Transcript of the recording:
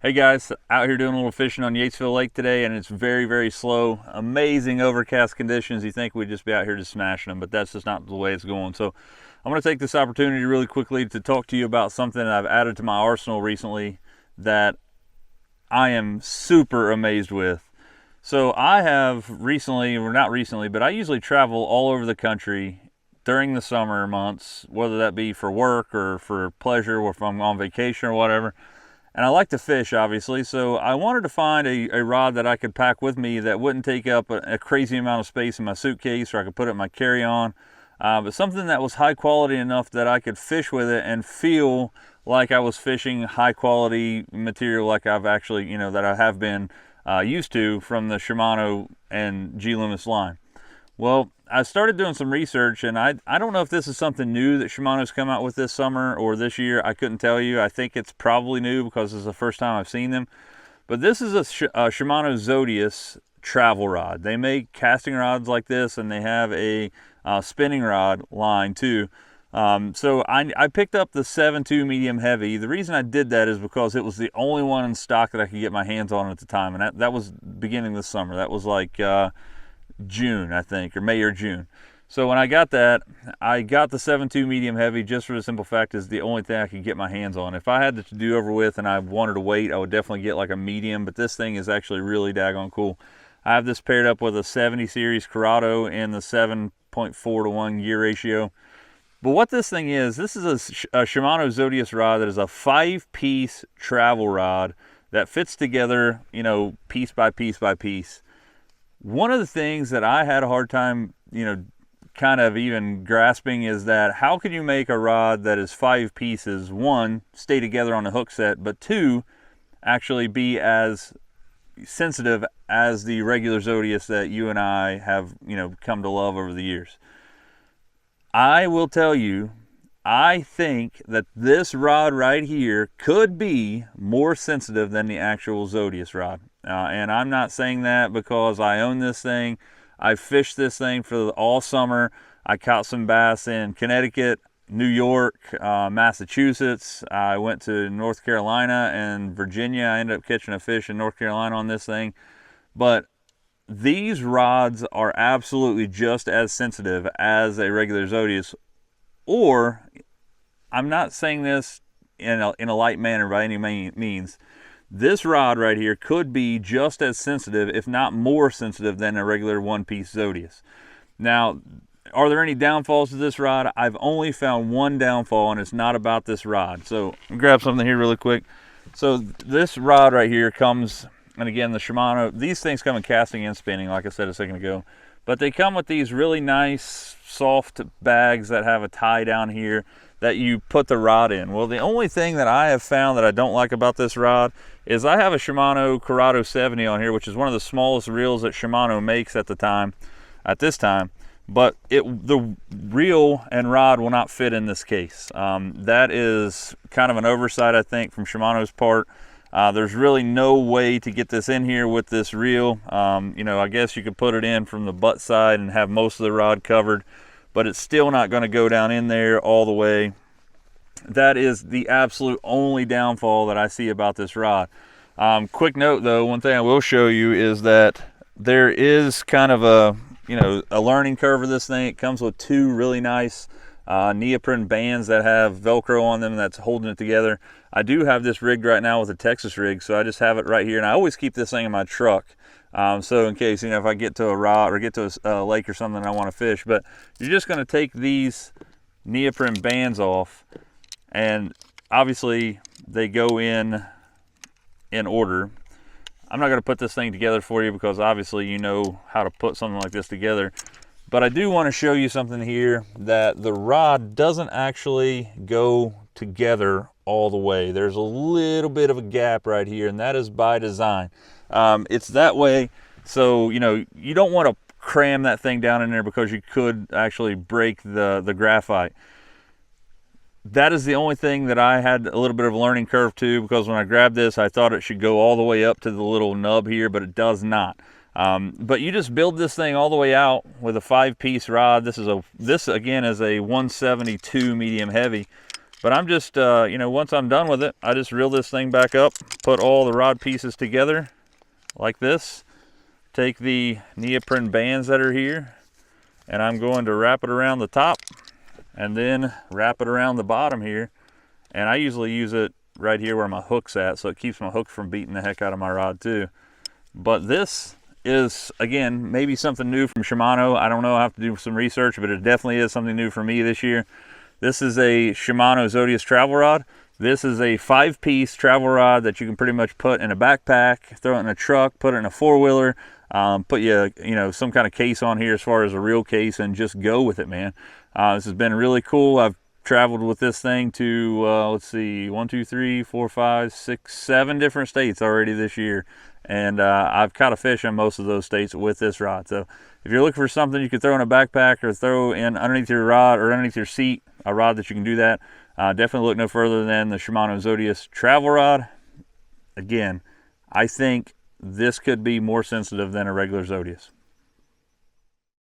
Hey guys, out here doing a little fishing on Yatesville Lake today, and it's very, very slow. Amazing overcast conditions. You think we'd just be out here just smashing them, but that's just not the way it's going. So I'm going to take this opportunity really quickly to talk to you about something that I've added to my arsenal recently that I am super amazed with. So I have recently, or not recently, but I usually travel all over the country during the summer months, whether that be for work or for pleasure or if I'm on vacation or whatever. And I like to fish, obviously, so I wanted to find a rod that I could pack with me that wouldn't take up a crazy amount of space in my suitcase, or I could put it in my carry-on, but something that was high quality enough that I could fish with it and feel like I was fishing high quality material, like I've actually, that I have been used to from the Shimano and G Loomis line. Well, I started doing some research, and I don't know if this is something new that Shimano's come out with this summer or this year. I couldn't tell you. I think it's probably new because it's the first time I've seen them. But this is a Shimano Zodias Travel Rod. They make casting rods like this, and they have a spinning rod line too. So I picked up the 7.2 medium heavy. The reason I did that is because it was the only one in stock that I could get my hands on at the time, and that was beginning this summer. That was like June, I think, or May or June. So when I got that, I got the 7.2 medium heavy just for the simple fact is the only thing I could get my hands on. If I had to do over with and I wanted to wait, I would definitely get like a medium, but this thing is actually really daggone cool. I have this paired up with a 70 series Corrado in the 7.4 to 1 gear ratio. But what this thing is, this is a Shimano Zodias rod that is a 5-piece travel rod that fits together, piece by piece by piece. One of the things that I had a hard time, kind of even grasping is that how could you make a rod that is 5 pieces, one, stay together on the hook set, but two, actually be as sensitive as the regular Zodias that you and I have, come to love over the years. I will tell you, I think that this rod right here could be more sensitive than the actual Zodias rod. And I'm not saying that because I own this thing. I fished this thing for all summer. I caught some bass in Connecticut, New York, Massachusetts. I went to North Carolina and Virginia. I ended up catching a fish in North Carolina on this thing. But these rods are absolutely just as sensitive as a regular Zodias. Or, I'm not saying this in a light manner by any means. This rod right here could be just as sensitive, if not more sensitive, than a regular one-piece Zodias. Now, are there any downfalls to this rod? I've only found one downfall, and it's not about this rod. So, I'll grab something here really quick. So, this rod right here comes, and again, the Shimano, these things come in casting and spinning, like I said a second ago. But they come with these really nice, soft bags that have a tie down here that you put the rod in. Well, the only thing that I have found that I don't like about this rod is I have a Shimano Corrado 70 on here, which is one of the smallest reels that Shimano makes at this time, but the reel and rod will not fit in this case. That is kind of an oversight, I think, from Shimano's part. There's really no way to get this in here with this reel. I guess you could put it in from the butt side and have most of the rod covered, but it's still not going to go down in there all the way. That is the absolute only downfall that I see about this rod. Quick note though, one thing I will show you is that there is kind of a learning curve of this thing. It comes with two really nice neoprene bands that have Velcro on them that's holding it together. I do have this rigged right now with a Texas rig, so I just have it right here, and I always keep this thing in my truck. So in case, if I get to a rod or get to a lake or something I want to fish. But you're just going to take these neoprene bands off, and obviously they go in order. I'm not going to put this thing together for you because obviously you know how to put something like this together. But I do want to show you something here, that the rod doesn't actually go together all the way. There's a little bit of a gap right here, and that is by design. It's that way so you don't want to cram that thing down in there because you could actually break the graphite. That is the only thing that I had a little bit of a learning curve to, because when I grabbed this I thought it should go all the way up to the little nub here, but it does not. But you just build this thing all the way out with a 5-piece rod. This again is a 172 medium heavy. But I'm just, you know, once I'm done with it, I just reel this thing back up, put all the rod pieces together like this, take the neoprene bands that are here, and I'm going to wrap it around the top and then wrap it around the bottom here. And I usually use it right here where my hook's at, so it keeps my hook from beating the heck out of my rod too. But this is, again, maybe something new from Shimano. I don't know, I have to do some research, but it definitely is something new for me this year. This is a Shimano Zodias Travel Rod. This is a 5-piece travel rod that you can pretty much put in a backpack, throw it in a truck, put it in a 4-wheeler, put you know, some kind of case on here as far as a real case, and just go with it, man. This has been really cool. I've traveled with this thing to, let's see, 1, 2, 3, 4, 5, 6, 7 different states already this year. And I've caught a fish in most of those states with this rod. So if you're looking for something you could throw in a backpack or throw in underneath your rod or underneath your seat, a rod that you can do that, definitely look no further than the Shimano Zodias Travel Rod. Again, I think this could be more sensitive than a regular Zodias.